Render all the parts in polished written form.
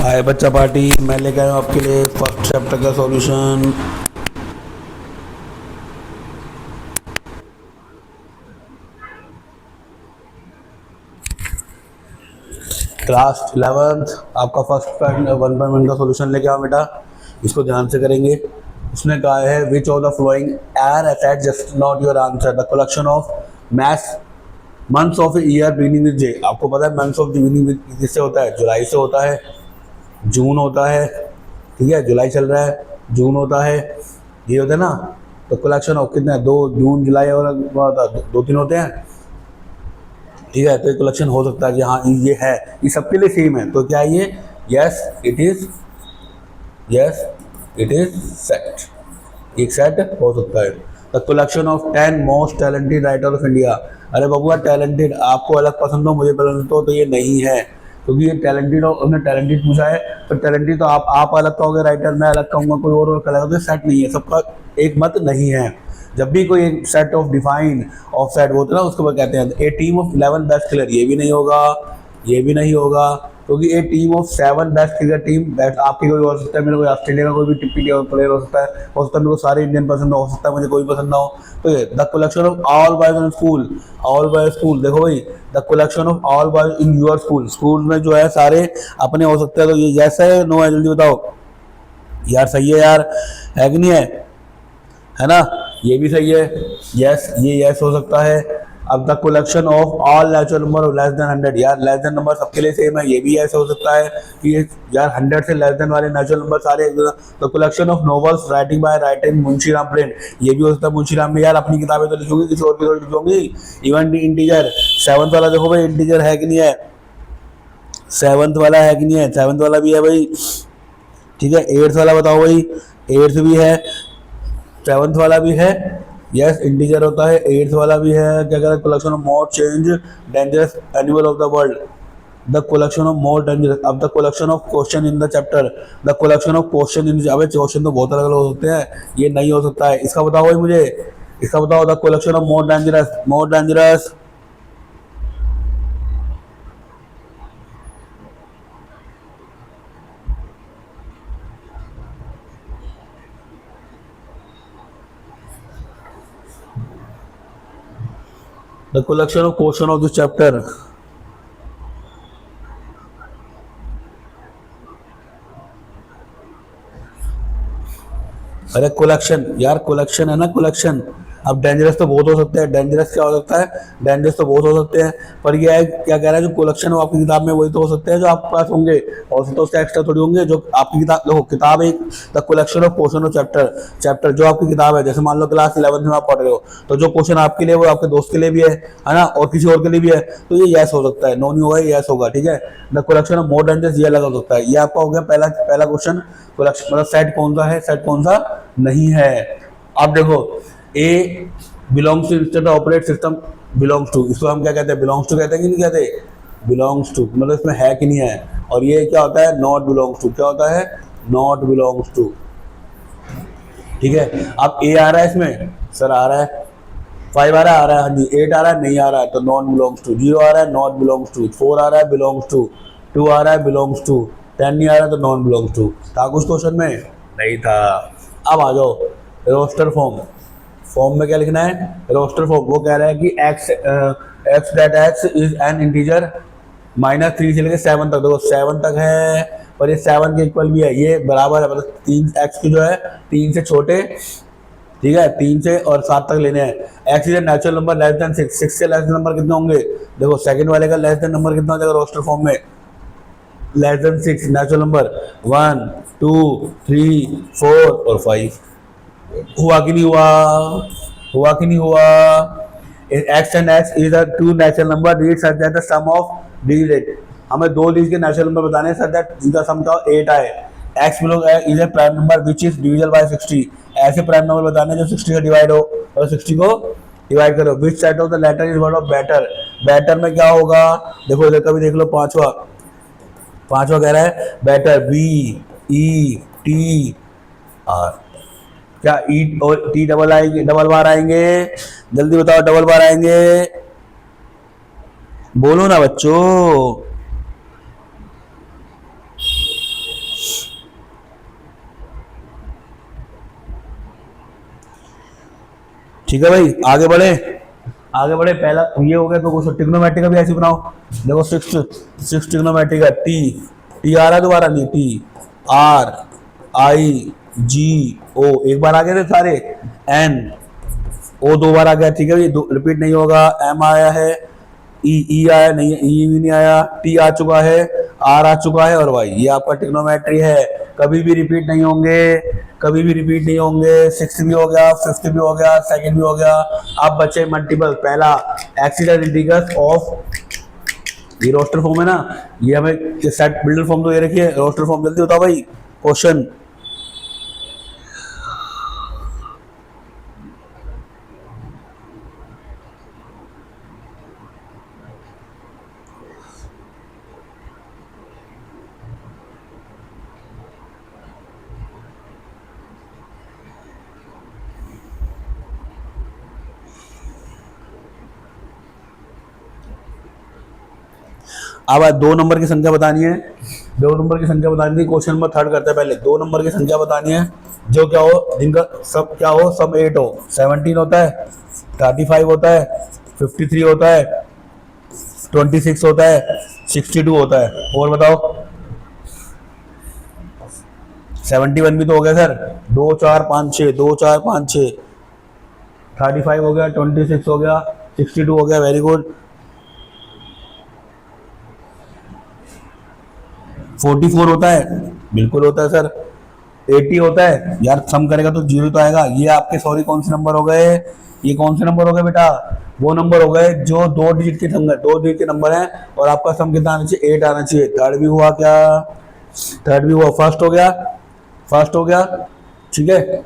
हाय बच्चा पार्टी, मैं लेकर आया हूँ आपके लिए फर्स्ट चैप्टर का सॉल्यूशन। क्लास 11th आपका फर्स्ट 1.1 का सॉल्यूशन लेके आओ बेटा। इसको ध्यान से करेंगे। उसने कहा है विच of the flowing an asset just not your answer the collection of maths months of year beginning with J. आपको पता है मंथ्स ऑफ बिगिनिंग विद किससे होता है? जुलाई से होता है, जून होता है, ठीक है, जुलाई चल रहा है, जून होता है, ये होता है ना। तो कलेक्शन ऑफ कितने? 2 जून जुलाई और 2-3 होते हैं, ठीक है। तो ये कलेक्शन हो सकता है कि हाँ ये है, ये सबके लिए सेम है। तो क्या है ये? Yes it is, yes it is set, एक सेट हो सकता है। The collection of 10 most talented writer of India. अरे बबुआ, टैलेंटेड आपको अलग पसंद हो, मुझे पसंद हो, तो ये नहीं है, क्योंकि ये टैलेंटेड और उन्होंने टैलेंटेड पूछा है। तो टैलेंटेड तो आप अलग कहोगे राइटर, मैं अलग कहूँगा, कोई और कहेगा, तो सेट नहीं है, सबका एक मत नहीं है। जब भी कोई एक set of define of set होता है ना, उसको कहते हैं a team of 11 best player. ये भी नहीं होगा, ये भी नहीं होगा, क्योंकि a team of 7 best cricket team best आपकी कोई हो सकता है, मेरे कोई ऑस्ट्रेलिया का कोई भी टिप्पी प्लेयर हो सकता है, मेरे को सारे इंडियन पसंद हो सकता है, मुझे कोई पसंद ना हो। तो ये the collection of all boys in school, all boys school, देखो भाई, the collection of all boys in your school, school में जो है सारे अपने हो सकते हैं। तो ये जैसा है, नो है, जल्दी बताओ यार। सही है यार, है कि नहीं है ना? ये भी सही है, यस, ये यस हो सकता है। अब the collection of all natural number less then 100, यार लेस देन नंबर सबके लिए सेम है, ये भी ऐसे हो सकता है कि यार 100 से लेस देन वाले नेचुरल नंबर सारे। The collection of novels writing by writing Munshi Ram print, ये भी हो सकता है मुंशी राम में। यार अपनी किताबें तो लिखोगी, किसी और की तो लिखोगी। इवन इंटीजर 7th वाला देखो भाई, इंटीजर है कि नहीं है? 7th वाला है कि नहीं है? 7th वाला भी है भाई, ठीक है। 8th वाला बताओ भाई, 8th भी है, 7th वाला भी है, यस इंटीजर होता है। 8th वाला भी है। क्या कहता है? Collection of more change dangerous animal of the world, the collection of more dangerous. अब the collection of question in the chapter, the collection of question in. अबे क्वेश्चन तो बहुत अलग अलग हो सकते हैं, ये नहीं हो सकता है। इसका बताओ भाई मुझे, इसका बताओ। The collection of more dangerous, more dangerous, the collection of question of this chapter. अरे कलेक्शन यार, कलेक्शन है ना, कलेक्शन। अब डेंजरस तो बहुत हो सकते हैं, डेंजरस क्या हो सकता है? डेंजरस तो बहुत हो सकते हैं, पर ये है क्या कह रहा है, जो कलेक्शन हो आपकी किताब में वही तो हो सकते हैं जो आपके पास होंगे, और तो उससे एक्स्ट्रा थोड़ी होंगे। जो आपकी किताब देखो, किताब एक the collection of question of chapter, chapter जो आपकी किताब है, जैसे मान लो क्लास 11th में आप पढ़ रहे हो, तो जो क्वेश्चन आपके लिए वो आपके दोस्त के लिए भी है ना, और किसी और के लिए भी है, तो ये यस हो सकता है, नो नहीं होगा, ये यस होगा, ठीक है। The collection of more dangerous, ये अलग हो सकता है। ये आपका हो गया पहला पहला क्वेश्चन, कलेक्शन मतलब सेट कौन सा है, सेट कौन सा नहीं है। अब देखो, A belongs to instead operate system belongs to, इसको हम क्या कहते हैं? बिलोंग्स टू कहते हैं कि नहीं कहते? बिलोंग्स टू मतलब इसमें है कि नहीं है। और ये क्या होता है? Not belongs to. क्या होता है? नॉट बिलोंग्स टू, ठीक है। अब ए आ रहा है इसमें, सर आ रहा है 5 आ रहा है, हाँ जी। 8 आ रहा है, नहीं आ रहा है, तो नॉन बिलोंग्स टू। 0 आ रहा है, नॉट बिलोंग्स टू। 4 आ रहा है, बिलोंग्स टू। 2 आ रहा है, बिलोंग्स टू। 10 नहीं आ रहा, तो नॉन बिलोंग्स टू। था कुछ क्वेश्चन में? नहीं था। अब आ जाओ रोस्टर फॉर्म। फॉर्म में क्या लिखना है? Roster form. वो कह रहा है कि x that x is an integer -3 से लेकर 7 तक। देखो 7 तक है, पर ये 7 के इक्वल भी है, ये बराबर है, मतलब 3 एक्स की जो है 3 से छोटे, ठीक है, 3 से और 7 तक लेने हैं। X is natural number less than 6, 6 से लेस देन नंबर कितने होंगे? देखो सेकंड वाले का लेस देन नंबर कितना हो जाएगा रोस्टर फॉर्म में? लेस देन 6 नेचुरल नंबर 1 2 3 4 और 5। हुआ कि नहीं हुआ? हुआ कि नहीं हुआ? X and x is the two natural number read such that the sum of digit. हमें 2 डिजिट के नेचुरल नंबर बताने हैं, सच दैट इनका सम का 8 आए। X belong is a prime number which is divisible by 60। ऐसे प्राइम नंबर बताने जो 60 से डिवाइड हो और 60 को डिवाइड करो। Which set of the letter is word of better. Better में क्या होगा? देखो इधर का भी देख लो, पांचवा कह रहा है better, B E T R. क्या ई और टी डबल आएंगे, डबल बार आएंगे? जल्दी बताओ, डबल बार आएंगे? बोलो ना बच्चों। ठीक है भाई, आगे बढ़े। आगे बढ़े, पहला ये हो गया तो कुछ ट्रिग्नोमेट्री का भी ऐसे बनाओ। देखो सिक्स ट्रिग्नोमेट्री का टी, टी आ रहा है दोबारा नहीं, टी आर आई जी ओ, एक बार आ गए थे सारे, एन ओ दो बार आ गया, ठीक है भाई, रिपीट नहीं होगा। एम आया है, ई आया नहीं, ई भी नहीं आया, टी आ चुका है, आर आ चुका है, और वाई, ये आपका ट्रिग्नोमेट्री है। कभी भी रिपीट नहीं होंगे, कभी भी रिपीट नहीं होंगे। सिक्स भी हो गया, फिफ्थ भी हो गया, सेकंड भी हो गया। अब बचे मल्टीपल। पहला एक्सीडेंट इंटीग्रल्स ऑफ, ये रोस्टर फॉर्म है ना, ये हमें सेट बिल्डर फॉर्म तो ये रखिए, रोस्टर फॉर्म जल्दी होता भाई। क्वेश्चन अब 2 नंबर की संख्या बतानी है, 2 नंबर की संख्या बतानी है। क्वेश्चन नंबर 3 करते हैं पहले। 2 नंबर की संख्या बतानी है जो क्या हो, जिनका सब क्या हो, सब 8 हो। 17 होता है, 35 होता है, 53 होता है, 26 होता है, 62 होता है। और बताओ, 71 भी तो हो गया सर, 2 4 5 6, 2 4 5 6, 35 हो गया, 26 हो गया, 62 हो गया, वेरी गुड। 44 होता है, बिल्कुल होता है सर। 80 होता है यार, सम करेगा तो 0 तो आएगा। ये आपके सॉरी कौन से नंबर हो गए, ये कौन से नंबर हो गए बेटा, वो नंबर हो गए जो 2 डिजिट के नंबर, 2 डिजिट के नंबर हैं। और आपका सम कितना आना चाहिए, 8 आना चाहिए। थर्ड भी हुआ क्या, थर्ड भी हुआ, फर्स्ट हो गया, फर्स्ट हो गया, ठीक है,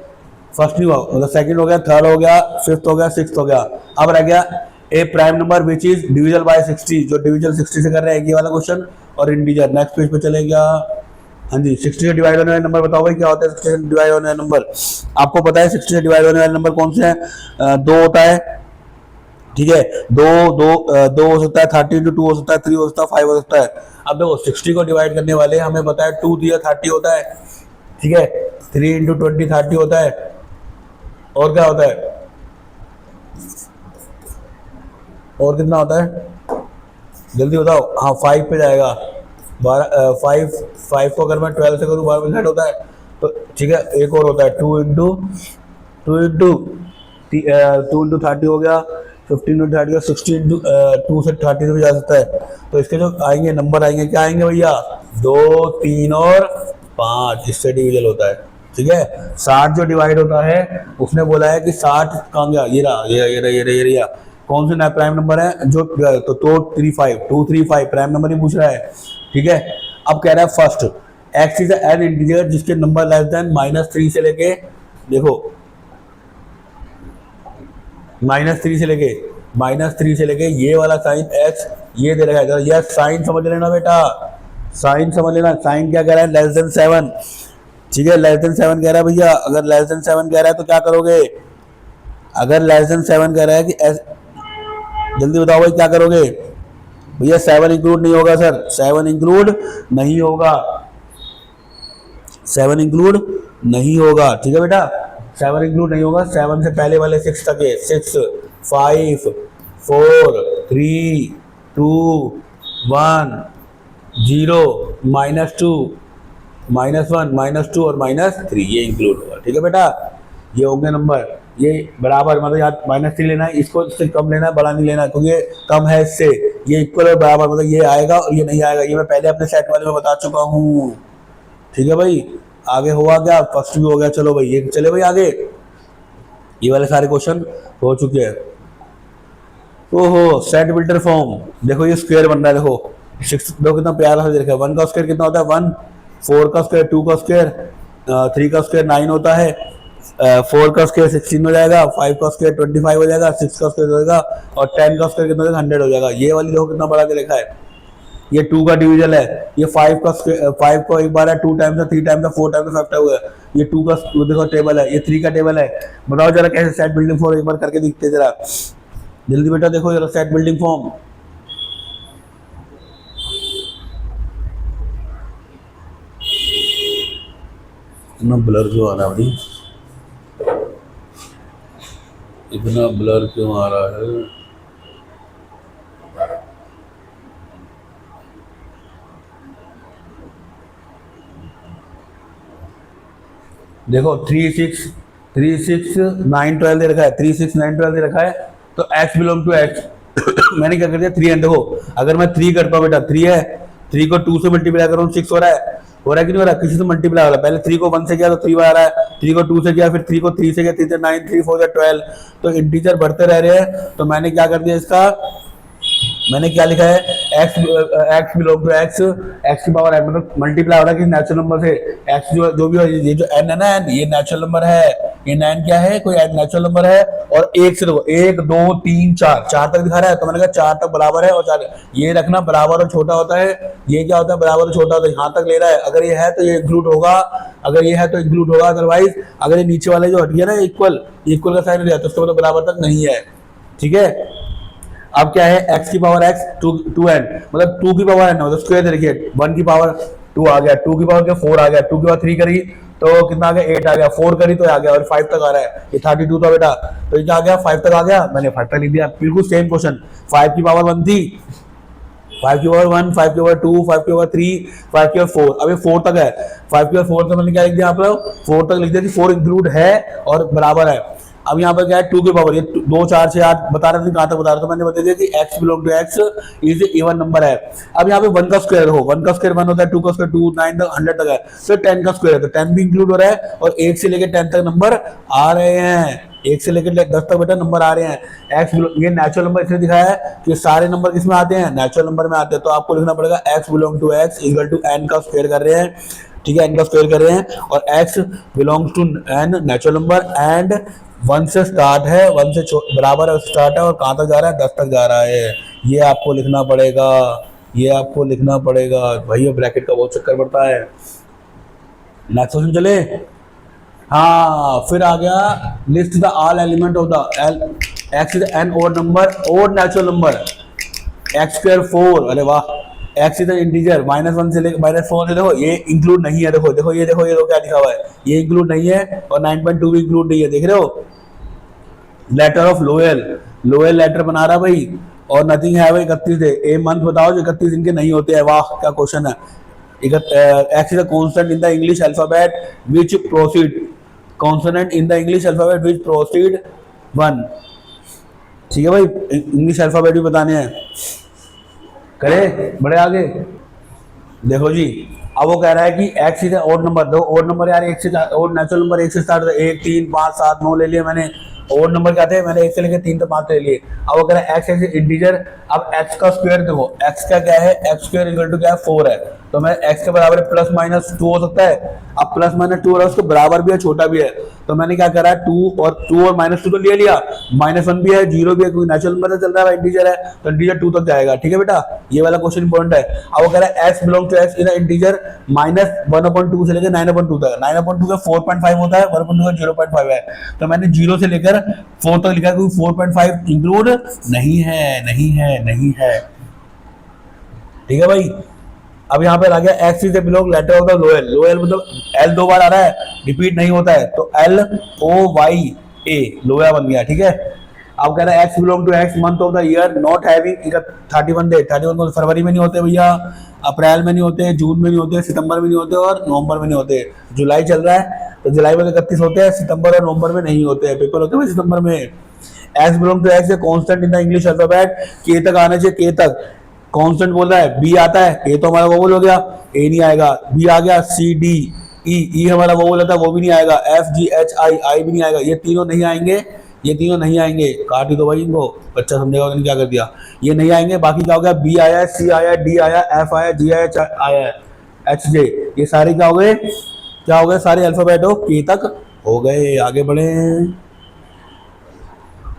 फर्स्ट नहीं हुआ, मतलब सेकंड हो गया, थर्ड हो गया, फिफ्थ हो गया, सिक्स्थ हो गया। अब रह गया a prime number which is divisible by 60, जो डिविजल 60 से कर रहे हैं, ये वाला क्वेश्चन। और इंटीजर नेक्स्ट पेज पे चले गया। हाँ जी, 60 से डिवाइड होने वाले नंबर बताओ भाई, क्या होता है 60 से डिवाइड होने वाले नंबर। आपको पता है 60 से डिवाइड होने वाले नंबर कौन से हैं, 2 होता है, ठीक है, दो हो सकता है, 30 इंटू 2 हो सकता है, 3 हो सकता है, 5 हो सकता है। अब देखो 60 को डिवाइड करने वाले हमें पता है 2 दिया 30 होता है, ठीक है, 3 इंटू 20 30 होता है। और क्या होता है, और कितना होता है, जल्दी बताओ। हाँ 5 पे जाएगा, 5 को अगर मैं 12 से करूँ 12% होता है, तो ठीक है। एक और होता है 2 इंटू 30 हो गया, 15 इंटू 30 हो गया, 60 इंटू 2 से 30 भी जा सकता है। तो इसके जो आएंगे नंबर आएंगे, क्या आएंगे भैया, 2 3 और 5, इससे डिविजल होता है, ठीक है। 60 जो डिवाइड होता है, उसने बोला है कि 60 कहाँ गया, ये रहा, ये रहा। कौन से प्राइम नंबर है जो, तो 235 प्राइम नंबर ही पूछ रहा है, ठीक है। अब कह रहा है first x is an integer जिसके नंबर लेस देन -3 से लेके, देखो -3 से लेके ये वाला साइन एक्स ये दे रखा है, यह साइन समझ लेना बेटा, साइन समझ लेना। साइन क्या कह रहा है, लेस देन 7, ठीक है, लेस देन 7 कह रहा है भैया। अगर लेस देन 7 कह रहा है तो क्या करोगे, अगर लेस देन 7 कह रहा है कि जल्दी बताओ भाई क्या करोगे भैया। 7 इंक्लूड नहीं होगा सर, 7 इंक्लूड नहीं होगा, 7 इंक्लूड नहीं होगा, ठीक है बेटा, 7 इंक्लूड नहीं होगा। 7 से पहले वाले 6 तक है, 6 5 4 3 2 1 0 -2 -1 -2 और -3, ये इंक्लूड होगा, ठीक है बेटा। ये हो गए नंबर, ये बराबर, मतलब यहाँ -3 लेना है, इसको इससे कम लेना है, बड़ा नहीं लेना है, क्योंकि ये कम है इससे। ये इक्वल और बराबर, मतलब ये आएगा और ये नहीं आएगा, ये मैं पहले अपने सेट वाले में बता चुका हूँ, ठीक है भाई। आगे हुआ क्या, फर्स्ट भी हो गया, चलो भाई ये चले भाई आगे। ये वाले सारे क्वेश्चन हो चुके हैं। ओहो, सेट बिल्डर फॉर्म, देखो ये स्क्वायर बन रहा है, देखो 6, देखो कितना प्यारा सा देखा है। 1 का स्क्वायर कितना होता है 1, 4 का स्क्वायर 2 का स्क्वायर, 3 का स्क्वायर 9 होता है, 4 का स्क्वायर 16 हो जाएगा, 5 का स्क्वायर 25 हो जाएगा, 6 का स्क्वायर हो जाएगा, और 10 का स्क्वायर कितना हो जाएगा 100 हो जाएगा। ये वाली देखो कितना बड़ा के लिखा है, ये 2 का डिविजन है। ये 5 का स्क्वायर, 5 को एक बार है, 2 टाइम्स है, 3 टाइम्स है, 4 टाइम्स है, 5 टाइम्स है। ये 2 का देखो टेबल है, ये 3 का टेबल है। बताओ जरा कैसे सेट बिल्डिंग फॉर्म, एक बार करके दिखते जरा जल्दी बेटा, देखो जरा सेट बिल्डिंग फॉर्म। ना ब्लर जो आ रहा है, इतना ब्लर क्यों आ रहा है? देखो 3 6 9 12 दे रखा है, 3 6 9 12 दे रखा है, तो x बिलोंग टू x मैंने क्या कर दिया 3 एंड। देखो अगर मैं 3 करता हूँ बेटा, 3 है, 3 को 2 से मल्टीप्लाई करूँ 6 हो रहा है, हो रहा है कि नहीं हो रहा है? किसी से मल्टीप्लाई हो रहा है, पहले 3 को 1 से किया तो 3 आ रहा है, 3 को 2 से किया, फिर 3 को 3 से किया, 3 से 9, 3 4 12, तो इंटीजर बढ़ते रह रहे हैं। तो मैंने क्या कर दिया इसका, मैंने क्या लिखा है, x बिलोंग टू x की पावर n, मतलब मल्टीप्लाई हो रहा है कि नेचुरल नंबर से, x जो भी हो, ये जो n है ना, n ये नेचुरल नंबर है, ये n क्या है, कोई नेचुरल नंबर है, और एक से देखो 1 2 3 4 4 तक दिखा रहा है, तो मैंने कहा 4 तक बराबर है, और 4 ये रखना बराबर और छोटा होता है, ये क्या होता है बराबर और छोटा होता है, यहाँ तक ले रहा है, अगर ये है तो ये इंक्लूड होगा, अगर ये है तो इंक्लूड होगा, अदरवाइज अगर ये नीचे वाले जो हट गया ना इक्वल, इक्वल का साइन दिया तो उसका मतलब बराबर तक नहीं है। ठीक है, अब क्या है, x की पावर x 2n, मतलब 2 की पावर n, मतलब स्क्वायर देखिए, 1 की पावर 2 आ गया, 2 की पावर क्या 4 आ गया, 2 की पावर 3 करी तो कितना आ गया 8 आ गया, 4 करी तो आ गया, और 5 तक आ रहा है, ये 32 था बेटा, तो ये क्या आ गया 5 तक आ गया, मैंने 5 तक लिख दिया, बिल्कुल सेम क्वेश्चन। 5 की पावर 1 थी, 5 की पावर 1, 5 की पावर 2, 5 की पावर 3, 5 की पावर 4, अब ये 4 तक है, 5 की पावर 4 तक मैंने क्या लिख दिया, आप लोग 4 तक लिख दिया कि 4 इंक्लूड है और बराबर है। अब यहाँ पर क्या है 2 की पावर, ये 2 4 6 8 बता रहे थे, कहाँ तक बता रहे थे, मैंने बता दिया कि x belong to x is even number है। अब यहाँ पे 1 का स्क्वायर हो, 1 का स्क्वायर 1 होता है, 2 का स्क्वायर 2, 9 तक 100 तक है, फिर 10 का स्क्वायर है, तो 10 भी इंक्लूड हो रहा है, और 1 से लेकर 10 तक नंबर आ रहे हैं, 1 से लेकर 10 तक बेटा नंबर आ रहे हैं। x ये नेचुरल नंबर इसलिए दिखाया है कि सारे नंबर किसमें आते हैं, नेचुरल नंबर में आते हैं, तो आपको लिखना पड़ेगा x belong to x equal to n का स्क्वायर कर रहे हैं। ठीक है, n का स्क्वायर कर रहे हैं, और x belongs to n natural number, and 1 से स्टार्ट है, 1 से बराबर है स्टार्ट है, और कहाँ तक जा रहा है 10 तक जा रहा है, ये आपको लिखना पड़ेगा, ये आपको लिखना पड़ेगा भैया, ब्रैकेट का बहुत चक्कर पड़ता है। नेक्स्ट क्वेश्चन चले, हाँ फिर आ गया, list the all element of the L x is an odd number, odd natural number, x square 4, अरे वाह, एक्स इज इंटीजर, -1 से लेकर -4 से, देखो ये इंक्लूड नहीं है, देखो देखो ये देखो, ये देखो क्या लिखा हुआ है, ये इंक्लूड नहीं है, और 9.2 भी इंक्लूड नहीं है, देख रहे हो, letter of loyal, loyal letter बना रहा भाई, और नथिंग है भाई 31 है, ए मंथ बताओ जो 31 दिन के नहीं होते हैं, वाह क्या क्वेश्चन है। X is a constant in the English alphabet which proceed, consonant in the English alphabet which proceed 1। ठीक है भाई, इंग्लिश अल्फाबेट भी बताने हैं, करे बड़े आगे। देखो जी, अब वो कह रहा है कि एक्स इज ओड नंबर, दो ओड नंबर यार, एक से ओड नेचुरल नंबर 1 से स्टार्ट होता है, 1 3 5 7 9 ले लिए मैंने, ओड नंबर क्या थे, मैंने 1 से लेकर 3 तक 5 ले लिए। अब वो कह रहा है एक्स एक्स इंटीजर, अब एक्स का स्क्वायर देखो, एक्स का क्या है, एक्स स्क्वायर इक्वल टू क्या है 4 है, तो मैं एक्स के बराबर प्लस माइनस 2 हो सकता है, अब प्लस माइनस 2 हो रहा है, उसके बराबर भी है छोटा भी है, तो मैंने क्या करा 2 और -2 तो ले लिया, -1 भी है 0 भी है, क्योंकि नेचुरल नंबर चल रहा है, इंटीजर है, तो इंटीजर 2 तक जाएगा। ठीक है बेटा, ये वाला क्वेश्चन इंपॉर्टेंट है। अब वो कह रहा है x belong to x in integer -1/2 से लेकर 9/2 तक, 9/2 का 4.5 होता है, 1/2 का 0.5 है, तो मैंने 0 से लेकर 4 तक लिखा, क्योंकि 4.5 इंक्लूड नहीं है, नहीं है, नहीं है। ठीक है भाई, अब यहाँ पे आ गया x is belong letter of the loyal, loyal मतलब एल 2 बार आ रहा है, रिपीट नहीं होता है, तो LOYA लोया बन गया। ठीक है, अब कह रहा है x belong to x month of the year not having 31 day, 31 फरवरी में नहीं होते भैया, अप्रैल में नहीं होते, जून में नहीं होते, सितंबर में नहीं होते, और नवंबर में नहीं होते। जुलाई चल रहा है तो जुलाई में 31 होते हैं, सितंबर और नवंबर में नहीं होते हैं, पेपर होते हैं सितंबर में। X belong to x constant in the English alphabet, के तक आना चाहिए, के तक कांस्टेंट बोल रहा है, बी आता है, ए तो हमारा वोवल हो गया, ए नहीं आएगा, बी आ गया, सी डी ई, ई हमारा वोवल होता है, वो भी नहीं आएगा, एफ जी एच आई, आई भी नहीं आएगा, ये तीनों नहीं आएंगे, ये तीनों नहीं आएंगे, काट ही दो भाई इनको, बच्चा समझेगा क्या कर दिया, ये नहीं आएंगे। बाकी क्या हो गया, बी आया, सी आया, डी आया, एफ आया, जी आया, आया, एच जे, ये सारे क्या हो गए, क्या हो गए, सारे अल्फाबेट हो के तक हो गए। आगे बढ़े,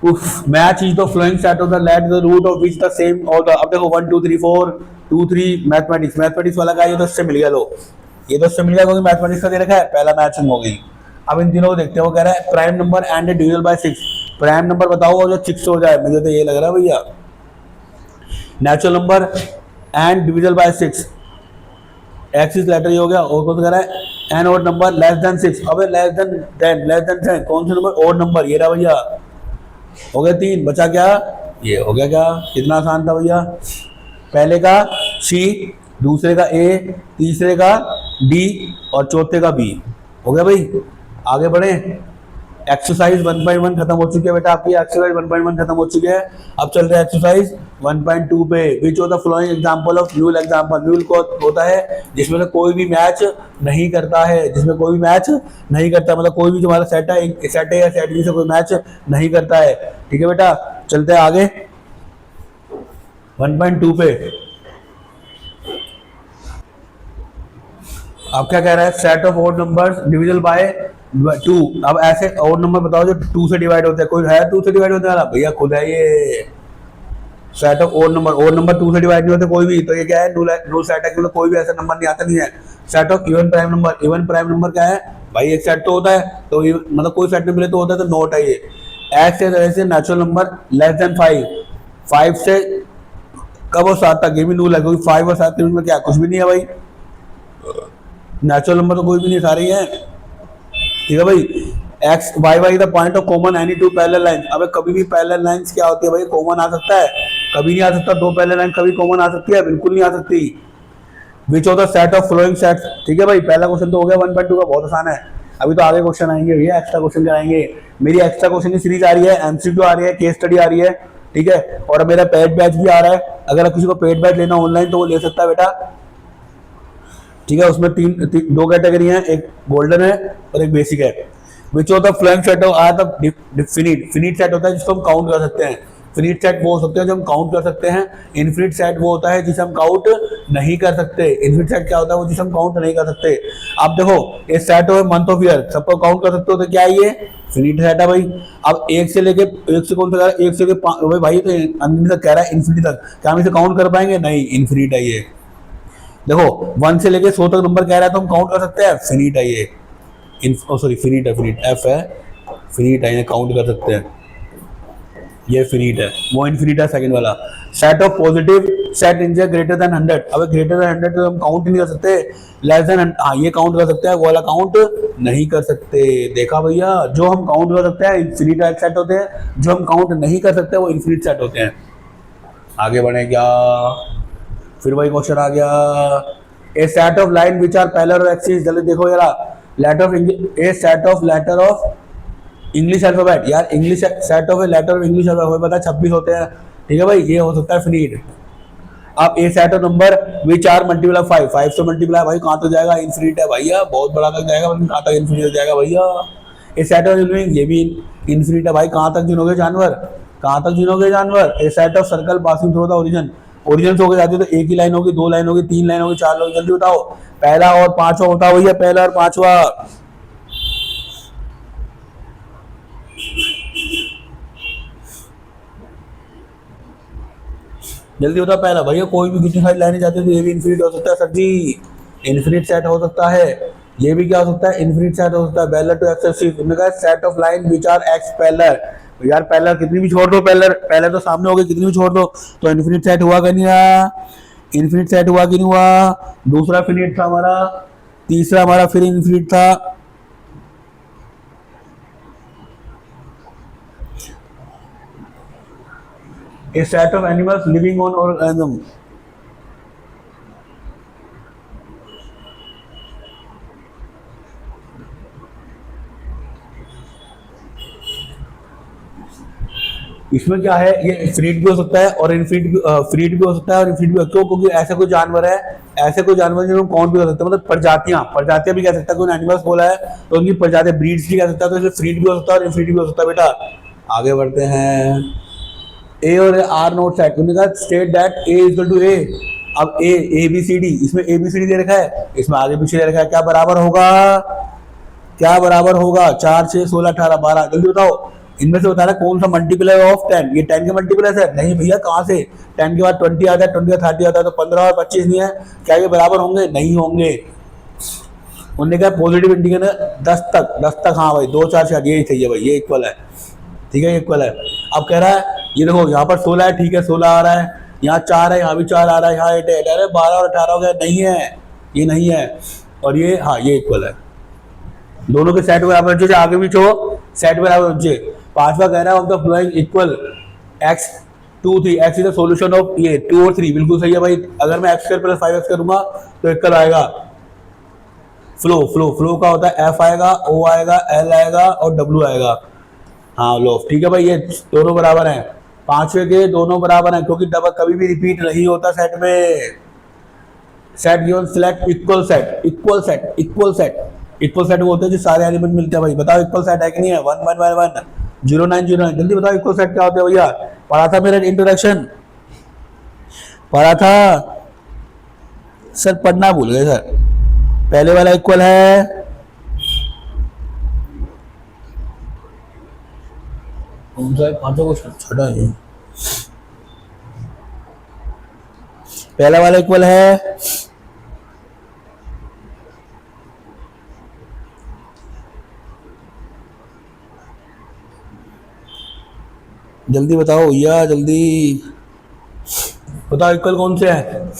match is the following set of the let the root of which the same or the, अब देखो 1 2 3 4 2 3 मैथमेटिक्स, मैथमेटिक्स वाला का ये तो इससे मिल गया, लो ये तो इससे मिल गया क्योंकि मैथमेटिक्स का दे रखा है, पहला मैचिंग हो गई। अब इन तीनों को देखते हैं, वो कह रहा है prime number and divisible by 6, prime number बताओ और जो 6 हो जाए, मुझे तो ये लग रहा है भैया, natural number and divisible by 6, x is letter ये हो गया, और कौन सा कह रहा है an odd number less than 6, अबे लेस देन 10, लेस देन 10 कौन सा नंबर, ओड नंबर, ये रहा भैया हो गए 3, बचा क्या, ये हो गया। क्या कितना आसान था भैया, पहले का सी, दूसरे का ए, तीसरे का डी और चौथे का बी। हो गया भाई, आगे बढ़े। एक्सरसाइज 1.1 खत्म हो चुकी है बेटा, आपकी एक्सरसाइज 1.1 खत्म हो चुकी है। अब चल रहे हैं एक्सरसाइज 1.2 पे। Which of the following example of null example. Null को होता है जिसमें से कोई भी मैच नहीं करता है, जिसमें कोई भी मैच नहीं करता, मतलब कोई भी जो हमारा सेट है, सेट है या सेट बी से कोई मैच नहीं करता है। ठीक है बेटा, चलते हैं आगे 1.2 पे। अब क्या कह रहा है, set of odd numbers divisible by 2। अब ऐसे ओड नंबर बताओ जो 2 से डिवाइड होते हैं, कोई है 2 से डिवाइड होने वाला, भैया खुद है ये set of odd number. Odd number 2 से डिवाइड नहीं होते कोई भी, तो ये क्या है, नुल सेट है, क्योंकि कोई भी ऐसा नंबर नहीं आता नहीं है। Set of even prime number. Even prime number क्या है भाई, एक सेट तो होता है, तो मतलब कोई सेट में मिले तो होता है, तो नोट है ये। एक्स से नेचुरल नंबर लेस देन 5, 5 से कब और 7 तक, ये भी नूल है, क्योंकि 5 और 7 के बीच में क्या, कुछ भी नहीं है भाई, नेचुरल नंबर तो कोई भी नहीं, सारे ही है। ठीक है भाई, x y y the point of common any two parallel lines. अबे कभी भी पैरेलल लाइंस क्या होती है भाई, कॉमन आ सकता है, कभी नहीं आ सकता। 2 पैरेलल लाइन कभी कॉमन आ सकती है, बिल्कुल नहीं आ सकती। Which of the set of following sets. ठीक है भाई, पहला क्वेश्चन तो हो गया 1.2 का, बहुत आसान है। अभी तो आगे क्वेश्चन आएंगे भैया, एक्स्ट्रा क्वेश्चन कराएंगे। मेरी एक्स्ट्रा क्वेश्चन की सीरीज आ रही है, एमसीक्यू आ रही है, केस स्टडी आ रही है। ठीक है, और मेरा पेड बैच भी आ रहा है, अगर किसी को पेड बैच लेना ऑनलाइन तो वो ले सकता है बेटा। ठीक है, उसमें 2 कैटेगरी हैं, एक गोल्डन है और एक बेसिक है। विच ऑफ द फ्लोइंग सेट आया था फिनिट। फिनिट सेट होता है जिसको हम काउंट कर सकते हैं। फिनिट सेट वो हो सकते हैं जो हम काउंट कर सकते हैं। इनफिनिट सेट वो होता है जिसे हम काउंट नहीं कर सकते। इनफिनिट सेट क्या होता है, वो जिसे हम काउंट नहीं कर सकते। आप देखो, ये सेट हो मंथ ऑफ ईयर, सबको काउंट कर सकते हो, तो क्या है ये फिनिट सेट है भाई। अब एक से लेके, एक से कौन सा कह रहा है, एक से लेके भाई तो अनलिमिटेड तक कह रहा है, इन्फिनिटी तक, क्या हम इसे काउंट कर पाएंगे, नहीं, इन्फिनिट है ये। देखो 1 से लेके 100 तक नंबर कह रहा है तो हम काउंट कर सकते हैं, फिनिट है ये। सॉरी फिनिट है, फिनिट एफ है, फिनिट है, काउंट कर सकते हैं, ये फिनिट है, वो इन्फिनिट है सेकंड वाला। Set of positive set in greater than 100। अब ग्रेटर देन 100 तो हम काउंट ही नहीं कर सकते। लेस देन, हाँ ये काउंट कर सकते हैं, वो वाला काउंट नहीं कर सकते। देखा भैया, जो हम काउंट कर सकते हैं इन्फिनिट सेट होते हैं, जो हम काउंट नहीं कर सकते वो इन्फिनिट सेट होते हैं। आगे बढ़े क्या, फिर वही क्वेश्चन आ गया, a set of line which are parallel और एक्सिस। जल्दी देखो यार, letter of a set of letter of English alphabet. यार English set of a letter of English alphabet पता 26 होते हैं। ठीक है भाई, ये हो सकता है फिनिट। अब a set of number which are multiply 5, 5 से मल्टीप्लाई भाई कहाँ तक जाएगा, इन्फिनिट है भैया, बहुत बड़ा तक जाएगा, कहाँ तक इन्फिनिट हो जाएगा भैया। ए सेट ऑफ ये भी इन्फिनिट है भाई, कहाँ तक गिनोगे जानवर, कहाँ तक गिनोगे जानवर। A set of circle passing through the origin. Origin से होकर जाती है तो एक ही लाइन होगी, 2 लाइन होगी, 3 लाइन होगी, 4 होगी, जल्दी बताओ। पहला और पांचवा होता भैया, पहला और पांचवा। जल्दी होता पहला भैया, कोई भी कितनी सारी लाइनें जाती है तो ये भी इन्फिनिट हो सकता है सर जी, इन्फिनिट सेट हो सकता है। ये भी क्या हो सकता है, इन्फिनिट सेट हो सकता है। पैरेलल टू एक्सेसिव, तुमने कहा set of line which are x parallel. यार पैरेलल कितनी भी छोड़ दो, पैरेलल पैरेलल तो सामने हो गई, कितनी भी छोड़ दो, तो इन्फिनिट सेट हुआ कि नहीं हुआ, इन्फिनिट सेट हुआ कि नहीं हुआ। दूसरा फिनिट था हमारा, तीसरा हमारा फिर इन्फिनिट था। A set of animals living on organism। इसमें क्या है, ये फ्रीड भी हो सकता है और इनफिनिट भी, फ्रीड भी हो सकता है और इनफिनिट भी। क्यों, क्योंकि ऐसे कोई जानवर है, ऐसे कोई जानवर जिनको काउंट भी कर सकते हैं, मतलब प्रजातियां भी कह सकता है। कोई एनिमल्स बोला है तो उनकी प्रजातियां, ब्रीड्स भी कह सकता है, तो इसमें फ्रीड भी हो सकता है और इनफिनिट भी हो सकता है बेटा। आगे बढ़ते हैं, ए और आर नोट सेट। उन्होंने कहा state that A equal to A. अब ए बी सी डी, इसमें ए बी सी डी दे रखा है, इसमें आगे पीछे दे रखा है, क्या बराबर होगा, क्या बराबर होगा, 4 6 16 18 12। जल्दी बताओ, इनमें से बता रहा है कौन सा मल्टीप्लाई ऑफ 10। ये 10 के मल्टीप्लाई है, नहीं भैया, कहाँ से, 10 के बाद 20 आता है, 20 का 30 आता है, तो 15 और 25 नहीं है, क्या ये बराबर होंगे, नहीं होंगे। उन्होंने कहा पॉजिटिव इंडिकेटर 10 तक, हाँ भाई 2 4 6 ये सही है भाई, ये इक्वल है। ठीक है, इक्वल है। अब कह रहा है ये देखो, यहाँ पर 16 है, ठीक है 16 आ रहा है, यहाँ 4 है, यहाँ भी 4 आ रहा है, यहाँ 8 है, 12 और 18 हो गया, नहीं है, ये नहीं है। और ये, हाँ ये इक्वल है, दोनों के सेट बराबर, जो आगे भी छो सेट बराबर बच्चे। पांचवा कह रहा है of the flowing equal x 2 3 x is the solution of ये 2 और 3, बिल्कुल सही है भाई। अगर मैं एक्स स्क्वायर प्लस 5x करूंगा तो इक्वल आएगा फ्लो। फ्लो का होता है एफ आएगा, ओ आएगा, एल आएगा और डब्ल्यू आएगा। हाँ लो ठीक है भाई, ये दोनों बराबर हैं, पांचवे के दोनों बराबर हैं, क्योंकि डबल कभी भी रिपीट नहीं होता सेट में। Set given select equal set, equal set, equal set, equal set वो होते हैं जो सारे एलिमेंट मिलते हैं भाई। बताओ इक्वल सेट है कि नहीं है? 1 1 1 1 0 9 0 9, जल्दी बताओ इक्वल सेट क्या होता है भैया? पढ़ा था मेरा इंट्रोडक्शन, पढ़ा था सर, पढ़ना भूल गए सर। पहले वाला इक्वल है कौन सा? पांचों को छोटा है, पहला वाला इक्वल है जल्दी बताओ भैया, जल्दी बताओ इक्वल कौन से है?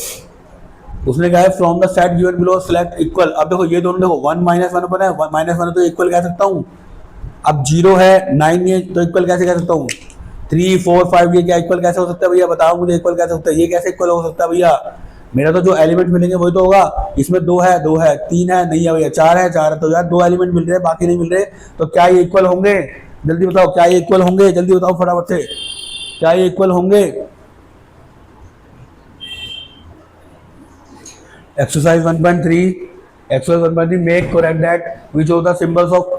उसने कहा है from the set given below select equal. अब देखो ये दोनों देखो 1 - 1 पर है, 1 - 1 तो इक्वल कह सकता हूँ। अब 0 है 9 ये तो इक्वल कैसे कह सकता हूँ? 3 4 5 ये क्या इक्वल कैसे हो सकता है भैया? बताओ मुझे इक्वल कैसे होता है? ये कैसे इक्वल हो सकता है भैया? मेरा तो जो एलिमेंट मिलेंगे वही तो होगा। इसमें 2 है 2 है, 3 है नहीं है भैया, 4 है 4 है, तो यार 2 एलिमेंट मिल रहे हैं बाकी नहीं मिल रहे, तो क्या ये इक्वल होंगे? जल्दी बताओ क्या ये इक्वल होंगे? जल्दी बताओ फटाफट से, क्या ये इक्वल होंगे? Exercise 1.3, exercise 1.3 make correct that which of the symbols of,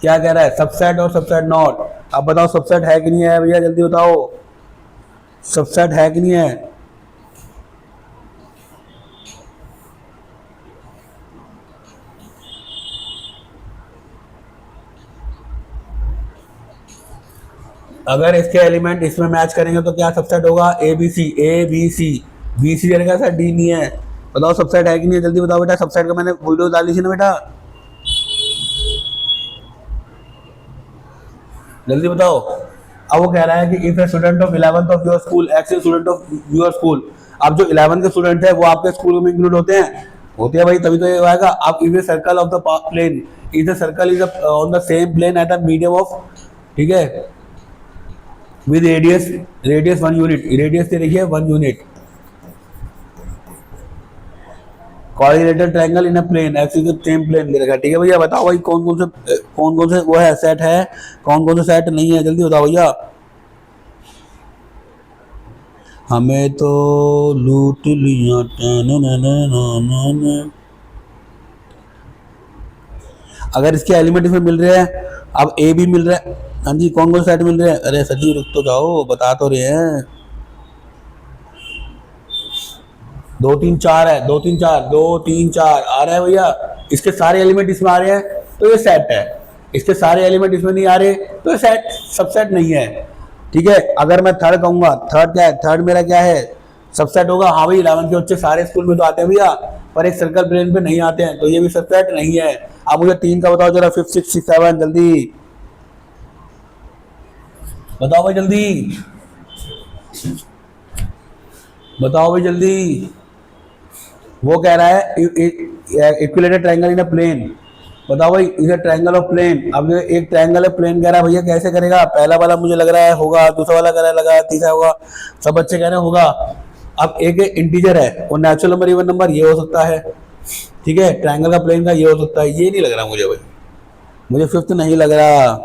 क्या कह रहा है? सबसेट और सबसेट नॉट। अब बताओ सबसेट है कि नहीं है भैया? जल्दी बताओ सबसेट है कि नहीं है? अगर इसके एलिमेंट इसमें मैच करेंगे तो क्या सबसेट होगा? A B C, A B C, B C रहेगा सर, डी नहीं है। बताओ सबसेट है कि नहीं है? जल्दी बताओ बेटा, सबसेट का मैंने वीडियो डाली थी ना बेटा, जल्दी बताओ। अब वो कह रहा है कि if a student of 11th of your school x student of your school. अब जो 11 के स्टूडेंट है वो आपके स्कूल में इंक्लूड होते हैं? होते हैं भाई, तभी तो ये आएगा। अब if a circle of the plane, if the circle is on the same plane at the medium of, ठीक है, विद रेडियस 1 यूनिट, रेडियस दे रही है 1 unit, coordinated triangle in a plane X is the same plane दे रखा है। ठीक है भैया, बताओ भाई कौन कौन से वो है सेट है, कौन कौन से सेट नहीं है? जल्दी बताओ भैया। हमें तो लूट लिया, अगर इसके एलिमेंट इसमें मिल रहे हैं, अब ए भी मिल रहा है, हाँ जी, कौन कौन सेट मिल रहे हैं? अरे सर जी रुक तो जाओ, बता तो रहे हैं। 2 3 4 है, 2 3 4, 2 3 4 आ रहा है भैया। इसके सारे एलिमेंट इसमें आ रहे हैं तो ये सेट है, इसके सारे एलिमेंट इसमें नहीं आ रहे तो ये सेट सबसेट नहीं है। ठीक है, अगर मैं थर्ड कहूंगा, थर्ड क्या है? थर्ड मेरा क्या है? सबसेट होगा। हाँ भाई 11 के बच्चे सारे स्कूल में तो आते हैं भैया, पर एक सर्कल प्लेन पे नहीं आते हैं, तो ये भी सबसेट नहीं है। अब मुझे 3 का बताओ जरा, 5 6 7 जल्दी बताओ भाई, जल्दी बताओ भाई जल्दी। वो कह रहा है equilateral triangle in a plane. बताओ भाई, is a triangle of plane. अब एक ट्रायंगल है प्लेन, कह रहा है भैया कैसे करेगा? पहला वाला मुझे लग रहा है होगा, दूसरा वाला कह रहा है लगा, तीसरा होगा, सब बच्चे कह रहे हैं होगा। अब एक इंटीजर है और नेचुरल नंबर इवन नंबर, ये हो सकता है। ठीक है, ट्रायंगल का प्लेन का ये हो सकता है, ये नहीं लग रहा मुझे भाई, मुझे फिफ्थ नहीं लग रहा।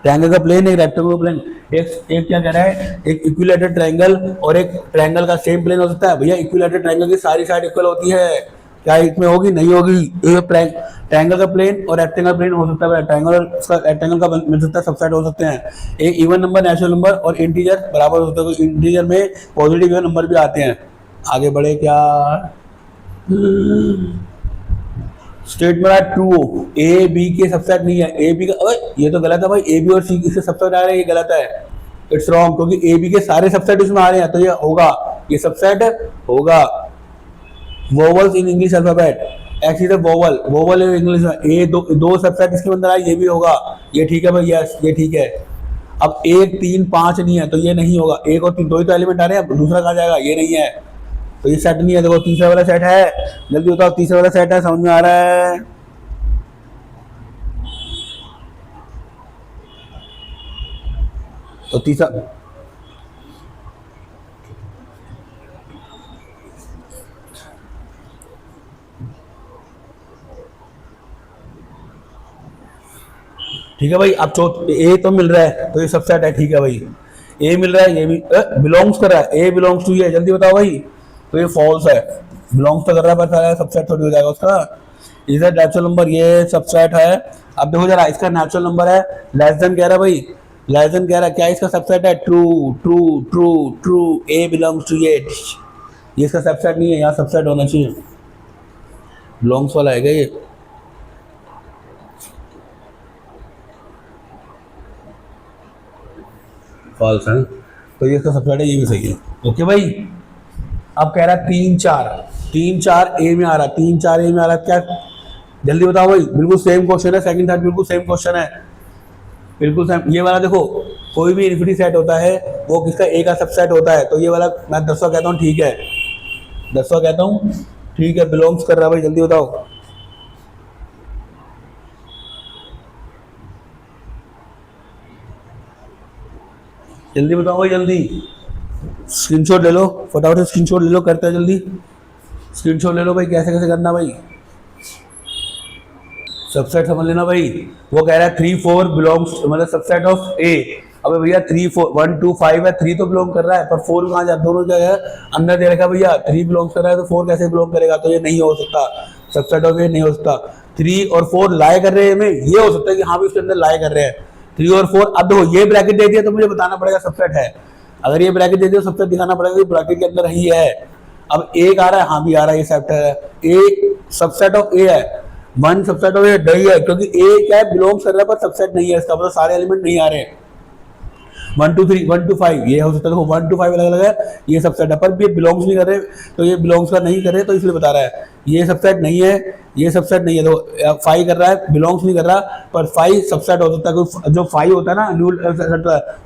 ट्रायंगल का प्लेन, एक रेक्टेंगुलर प्लेन, एक क्या कह रहा है? एक इक्विलेटरल ट्रायंगल और एक ट्रायंगल का सेम प्लेन हो सकता है भैया। इक्विलेटरल ट्रायंगल की सारी साइड इक्वल होती है, क्या इसमें होगी? नहीं होगी। ट्रायंगल का प्लेन और रेक्टेंगल प्लेन हो सकता है, रेक्टेंगल का मिल सकता है, सब साइड हो सकते हैं। एक इवन नंबर, नेचुरल नंबर और इंटीजर बराबर हो सकते हैं, तो इंटीजर में पॉजिटिव नंबर भी आते हैं। आगे बढ़े क्या? स्टेटमेंट ट्रू, ए बी के सबसेट नहीं है। ए बी का, ये तो गलत है भाई, ए बी और सी के सबसेट आ रहे हैं, ये गलत है, इट्स रॉन्ग, क्योंकि ए बी के सारे सबसेट इसमें आ रहे हैं, तो ये होगा, ये सबसेट होगा। Vowels in English alphabet, x is a vowel, vowel in English में, ए दो सबसेट इसके अंदर आए, ये भी होगा, ये ठीक है भाई, यस ये ठीक है। अब 1 3 5 नहीं है तो ये नहीं होगा, 1 और 3 दो ही तो एलिमेंट आ रहे हैं, दूसरा कहाँ जाएगा? ये नहीं है, तो ये सेट नहीं है। देखो तीसरा वाला सेट है, जल्दी बताओ तीसरा वाला सेट है, समझ में आ रहा है? तो तीसरा, ठीक है भाई। अब ए तो मिल रहा है तो ये सबसेट है, ठीक है भाई। ए मिल रहा है, ये भी बिलोंग्स कर रहा है, ए बिलोंग्स टू ये, जल्दी बताओ भाई। तो ये फॉल्स है, बिलोंग्स तो कर रहा है पर सबसेट थोड़ी हो जाएगा उसका। इज नेचुरल नंबर, ये सबसेट है। अब देखो जरा, इसका नेचुरल नंबर है लेस देन कह रहा है भाई, लेस देन कह रहा है, क्या इसका सबसेट है? True true true true, A belongs to ये इसका सबसेट नहीं है, यहाँ सबसेट होना चाहिए, बिलोंग्स वाला है क्या ये? फॉल्स है, तो ये इसका सबसेट है, ये भी सही है। ओके भाई। अब कह रहा है 3 4, 3 4 ए में आ रहा है, 3 4 ए में आ रहा है, क्या? जल्दी बताओ भाई। बिल्कुल सेम क्वेश्चन है, सेकंड थर्ड बिल्कुल सेम क्वेश्चन है, बिल्कुल सेम। ये वाला देखो, कोई भी इन्फिनिटी सेट होता है वो किसका? ए का सबसेट होता है। तो ये वाला मैं 10वां कहता हूँ, ठीक है, 10वां कहता हूँ, ठीक है, बिलोंग्स कर रहा है भाई। जल्दी बताओ, जल्दी बताओ भाई, जल्दी। स्क्रीनशॉट ले लो, फटाफट से स्क्रीनशॉट ले लो, करते हैं जल्दी। स्क्रीनशॉट ले लो भाई, कैसे कैसे करना भाई, सबसेट समझ लेना भाई। वो कह रहा है 3 4 बिलोंग्स, मतलब सबसेट ऑफ ए। अबे भैया 3 4 1 2 5 है, 3 तो बिलोंग कर रहा है, पर 4 कहाँ जा, दोनों क्या है अंदर दे रखा भैया। 3 बिलोंग कर रहा है तो 4 कैसे बिलोंग करेगा? तो ये नहीं हो सकता, सबसेट ऑफ ए नहीं हो सकता। 3 और 4 लाए कर रहे हैं में, ये हो सकता है कि हाँ भी उसके अंदर लाए कर रहे हैं 3 और 4। अब देखो ये ब्रैकेट दे दिया तो मुझे बताना पड़ेगा सबसेट है। अगर ये ब्रैकेट दे दिया सबसेट दिखाना पड़ेगा कि ब्रैकेट के अंदर ही है। अब एक आ रहा है, हाँ भी आ रहा है, ये सबसेट है, ए सबसेट ऑफ ए है, 1 सबसेट ऑफ ए नहीं है, क्योंकि ए क्या है, बिलोंग कर रहा है पर सबसेट नहीं है, इसका मतलब सारे एलिमेंट नहीं आ रहे हैं। 1 2 3 1 2 5 ये हो सकता है, देखो 1 2 5 अलग अलग है, ये सबसेट है, पर ये बिलोंग्स नहीं कर रहे, तो ये बिलोंग्स का नहीं कर रहे, तो इसलिए बता रहा है ये सबसेट नहीं है, ये सबसेट नहीं है। तो 5 कर रहा है, बिलोंग्स नहीं कर रहा, पर 5 सबसेट हो सकता है। जो 5 होता है ना न्यूल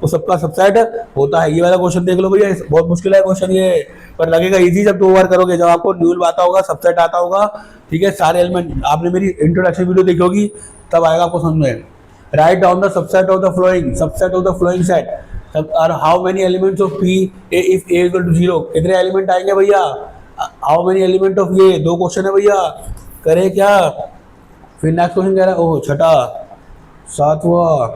वो सबका सबसेट होता है। ये वाला क्वेश्चन देख लो भैया, बहुत मुश्किल है क्वेश्चन ये, पर लगेगा इजी जब 2 बार करोगे, जब आपको न्यूल आता होगा, सबसेट आता होगा, ठीक है, सारे एलिमेंट। आपने मेरी इंट्रोडक्शन वीडियो देखी होगी, तब आएगा आपको समझ में। Write down the subset of the following, subset of the following set और how many elements of P A if A equal to 0, कितने एलिमेंट आएंगे भैया? हाउ मेनी एलिमेंट ऑफ ये, 2 क्वेश्चन है भैया, करे क्या? फिर नेक्स्ट क्वेश्चन कह रहा है, ओह छठा 7वां,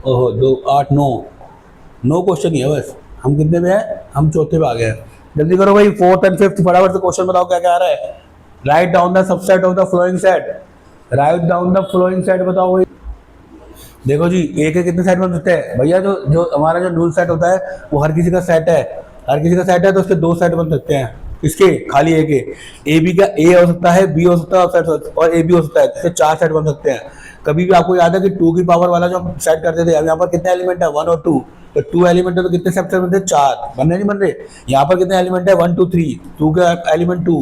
ओह 2 8 9 क्वेश्चन ही है बस। हम कितने पे हैं? हम चौथे पे आ गए हैं। जल्दी करो भाई, 4th एंड 5th फटाफट से क्वेश्चन बताओ क्या क्या आ रहा है। Right down the subset of the following set, right down the following set, बताओ भाई। देखो जी, ए के कितने सेट बन सकते हैं भैया? जो जो हमारा जो न्यूल सेट होता है वो हर किसी का सेट है, हर किसी का सेट है, तो उसके 2 सेट बन सकते हैं। इसके खाली ए के, ए बी का ए हो सकता है, बी हो सकता है और ए बी हो सकता है, इसके 4 सेट बन सकते हैं। कभी भी आपको याद है कि 2 की पावर वाला जो हम सेट करते थे, अब यहाँ पर कितने एलिमेंट है? 1 और 2, तो 2 एलिमेंट है तो कितने सेट बनते हैं? 4 बन रहे नहीं बन रहे? यहाँ पर कितने एलिमेंट है? 1 2 3, 2 का एलिमेंट 2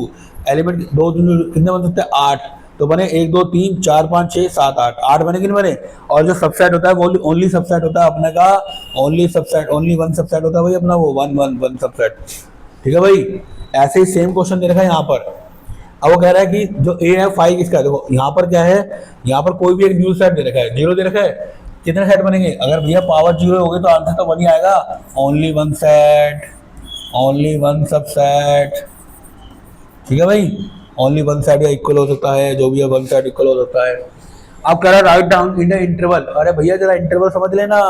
एलिमेंट 2 कितने बन सकते हैं? 8, तो बने 1 2 3 4 5 6 7 8, 8 बने कि नहीं बने? और जो सबसेट होता है वो ओनली सबसेट होता है अपने का, ओनली सबसेट, ओनली 1 सबसेट होता है भाई अपना, वो 1 1 1 सबसेट, ठीक है भाई। ऐसे ही सेम क्वेश्चन दे रखा है यहाँ पर। अब वो कह रहा है कि जो ए है 5 किसका है? देखो यहाँ पर क्या है, यहाँ पर कोई भी एक न्यू सेट दे रखा है, 0 दे रखा है, कितने सेट बनेंगे? अगर भैया पावर 0 हो गई तो आंसर तो 1 ही आएगा। ओनली 1 सेट, ओनली 1 सबसेट, ठीक है भाई। ओनली 1 सेट या इक्वल हो सकता है, जो भी है 1 सेट इक्वल हो सकता है। अब कह रहा है राइट डाउन इन इंटरवल, अरे भैया जरा इंटरवल समझ लेना,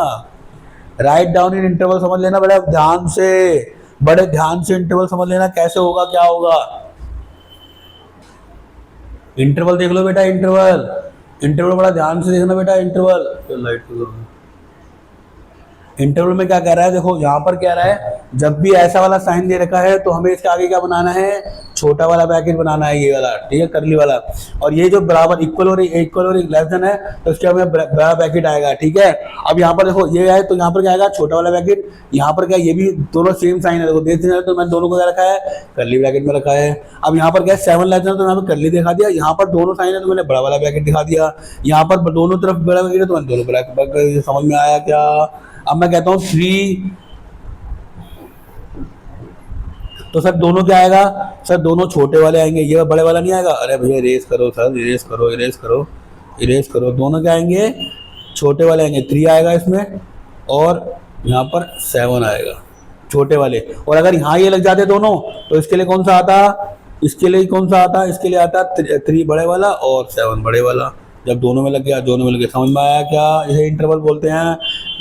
राइट डाउन इन इंटरवल समझ लेना बड़ा ध्यान से, बड़े ध्यान से इंटरवल समझ लेना, कैसे होगा क्या होगा। इंटरवल देख लो बेटा, इंटरवल, इंटरवल बड़ा ध्यान से देखना बेटा, इंटरवल। लाइट इंटरवल में क्या कह रहा है? देखो यहाँ पर कह रहा है जब भी ऐसा वाला साइन दे रखा है तो हमें इसके आगे क्या बनाना है? छोटा वाला ब्रैकेट बनाना है, ये वाला, ठीक है, करली वाला। और ये जो बराबर इक्वल और लेस देन है तो इसके हमें बड़ा ब्रैकेट आएगा, ठीक है। अब यहाँ पर देखो ये है तो यहाँ पर क्या आएगा? छोटा वाला ब्रैकेट। यहाँ पर क्या, ये भी दोनों सेम साइन है, देखो देख रहे, तो मैंने दोनों को क्या रखा है? करली ब्रैकेट में रखा है। अब यहाँ पर क्या 7 लेस देन, तो यहाँ पर करली दिखा दिया, यहाँ पर दोनों साइन है तो मैंने बड़ा वाला ब्रैकेट दिखा दिया, यहाँ पर दोनों तरफ बड़ा ब्रैकेट है तो मैंने दोनों ब्रैकेट। समझ में आया क्या? अब मैं कहता हूँ 3, तो सर दोनों क्या आएगा? सर दोनों छोटे वाले आएंगे, ये बड़े वाला नहीं आएगा। अरे भैया इरेज करो सर, इरेज करो, इरेज करो, इरेज करो, दोनों क्या आएंगे? छोटे वाले आएंगे। 3 आएगा इसमें, और यहाँ पर 7 आएगा छोटे वाले। और अगर यहाँ ये लग जाते दोनों तो इसके लिए कौन सा आता, इसके लिए कौन सा आता, इसके लिए आता 3 बड़े वाला और 7 बड़े वाला। जब दोनों में लग गया, दोनों में लग गया, समझ में आया क्या? इसे इंटरवल बोलते हैं।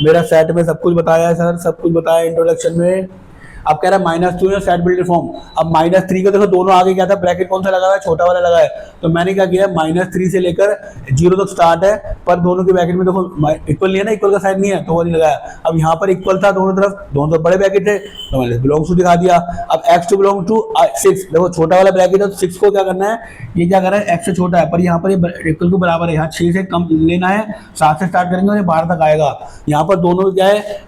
मेरा सेट में सब कुछ बताया है सर, सब कुछ बताया इंट्रोडक्शन में। अब कह रहा है -2 है सेट बिल्डर फॉर्म। अब -3 का देखो दोनों आगे क्या था, ब्रैकेट कौन सा लगा हुआ है, छोटा वाला लगा है। तो मैंने क्या किया, -3 से लेकर 0 तक स्टार्ट है, पर दोनों के ब्रैकेट में देखो इक्वल नहीं है ना, इक्वल का साइन नहीं है तो वो नहीं लगाया। अब यहाँ पर इक्वल था दोनों तरफ बड़े ब्रैकेट थे तो मैंने बिलोंग्स टू दिखा दिया। अब x2 बिलोंग टू 6, देखो छोटा वाला ब्रैकेट है तो 6 को क्या करना है, ये क्या कर रहा है, x से छोटा है पर यहाँ पर ये इक्वल के बराबर है, यहाँ 6 से कम लेना है, 7 से स्टार्ट करेंगे और ये 12 तक आएगा। यहाँ पर दोनों क्या है,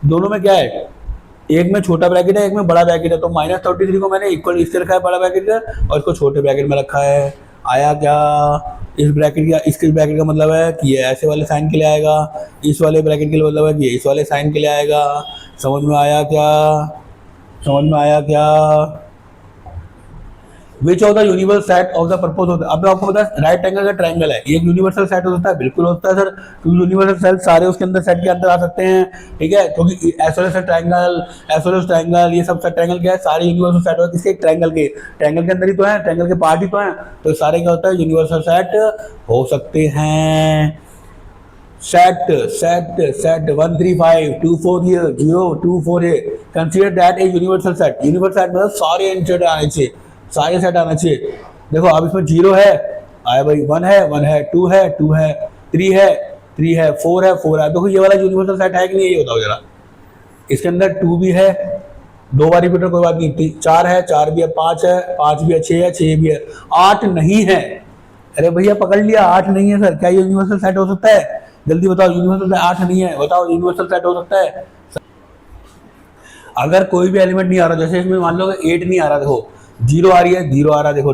दोनों में क्या है, एक में छोटा ब्रैकेट है, एक में बड़ा ब्रैकेट है। तो -33 को मैंने इक्वल इससे रखा है बड़ा ब्रैकेट का, और इसको छोटे ब्रैकेट में रखा है। आया क्या? इस ब्रैकेट का, इसके ब्रैकेट का मतलब है कि ये ऐसे वाले साइन के लिए आएगा, इस वाले ब्रैकेट के लिए मतलब है कि ये इस वाले साइन के लिए आएगा। समझ में आया क्या? समझ में आया क्या? विच of the universal set of the purpose होता है। अब आपको पता है राइट एंगल का ट्रायंगल है, ये एक यूनिवर्सल सेट हो सकता है, बिल्कुल होता है सर, क्योंकि यूनिवर्सल सेट सारे उसके अंदर सेट के अंदर आ सकते हैं, ठीक है, क्योंकि आइसोसेलेस ट्रायंगल, आइसोसेलेस ट्रायंगल, ये सब ट्रायंगल क्या है, सारे यूनिवर्सल सेट होते हैं किसके, ट्रायंगल के अंदर ही तो है, ट्रायंगल के पार्ट ही तो है, तो सारे क्या होता है, यूनिवर्सल सेट हो सकते हैं। Set 1 3 5 2 4 here 0 2 4 here, consider that a universal set। Universal set मतलब सारे इंचर्ड आने चाहिए, सारे सेट आना चाहिए। देखो अब इसमें 0 है, आया भाई, 1 है 1 है, 2 है 2 है, 3 है 3 है, 4 है 4 है। देखो ये वाला यूनिवर्सल सेट है कि नहीं, ये बताओ जरा। इसके अंदर 2 भी है, 2 बार रिपीटर कोई बात नहीं, 4 है 4 भी है, 5 है 5 भी है, 6 है 6 भी है, 8 नहीं है। अरे भैया पकड़ लिया, 8 नहीं है सर, क्या ये यूनिवर्सल सेट हो सकता है? जल्दी बताओ, यूनिवर्सल 8 नहीं है, बताओ यूनिवर्सल सेट हो सकता है? अगर कोई भी एलिमेंट नहीं आ रहा, जैसे इसमें मान लो 8 नहीं आ रहा, देखो 0 आ रही है 0 आ रहा है, देखो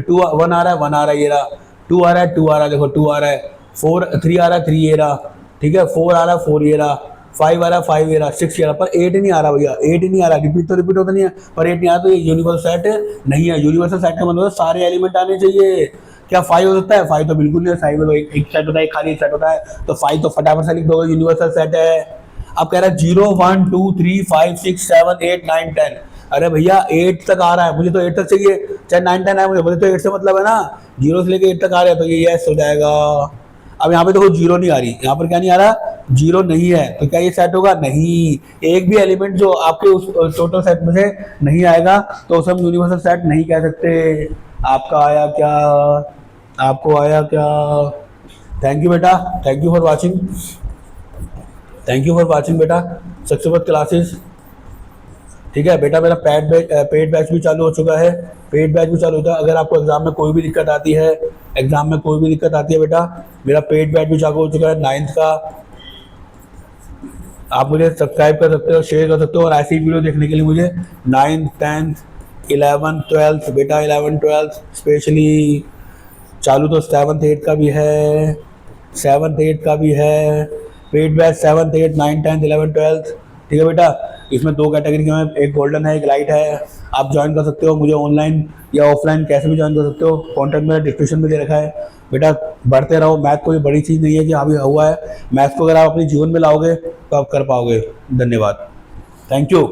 2 1 आ रहा है 1 आ रहा है, ये रहा 2 आ रहा है 2 आ रहा है, देखो 2 आ रहा है, 4 3 आ रहा है 3 ये रहा, ठीक है, 4 आ रहा है 4 ये रहा, 5 आ रहा है 5 ये रहा, 6 ये रहा, पर 8 नहीं आ रहा भैया, 8 नहीं आ रहा, रिपीट तो रिपीट होता नहीं है, पर 8 नहीं आ रहा, तो ये यूनिवर्सल सेट नहीं है। यूनिवर्सल सेट का मतलब सारे एलिमेंट आने चाहिए। क्या 5 हो सकता है? 5 तो बिल्कुल नहीं है, 5 में तो एक सेट होता है, खाली एक सेट होता है, तो 5 तो फटाफट से लिख दो, यूनिवर्सल सेट है। अब कह रहा है 0 1 2 3 5 6 7 8 9 10। अरे भैया 8 तक आ रहा है, मुझे तो 8 तक चाहिए, चाहे 9 10 आए मुझे तो 8 से मतलब है ना, 0 से लेके 8 तक आ रहा है, तो ये यस हो जाएगा। अब यहाँ पे देखो 0 नहीं आ रही, यहाँ पर क्या नहीं आ रहा, 0 नहीं है, तो क्या ये सेट होगा? नहीं। एक भी एलिमेंट जो आपके उस टोटल सेट में से नहीं आएगा तो उसे हम यूनिवर्सल सेट नहीं कह सकते। आपका आया क्या? आपको आया क्या? थैंक यू बेटा, thank you for watching, thank you for watching बेटा सक्सेसफुल क्लासेस। ठीक है बेटा, मेरा पेड बैच भी चालू हो चुका है, पेड बैच भी चालू होता है। अगर आपको एग्जाम में कोई भी दिक्कत आती है, एग्जाम में कोई भी दिक्कत आती है बेटा, मेरा पेड बैच भी चालू हो चुका है 9th का। आप मुझे सब्सक्राइब कर सकते हो, शेयर कर सकते हो, और ऐसी वीडियो देखने के लिए मुझे 9th 10th 11th 12th बेटा 11 12th स्पेशली चालू, तो 7th 8th का भी है, 7th 8th का भी है paid batch, 7th 8th 9th 10th 11 12th। ठीक है बेटा, इसमें 2 कैटेगरी में, एक गोल्डन है एक लाइट है। आप ज्वाइन कर सकते हो मुझे ऑनलाइन या ऑफलाइन, कैसे भी ज्वाइन कर सकते हो, कॉन्टैक्ट मेरा डिस्क्रिप्शन में दे रखा है। बेटा बढ़ते रहो, मैथ कोई बड़ी चीज़ नहीं है कि अभी हुआ है, मैथ को अगर आप अपने जीवन में लाओगे तो आप कर पाओगे। धन्यवाद, थैंक यू।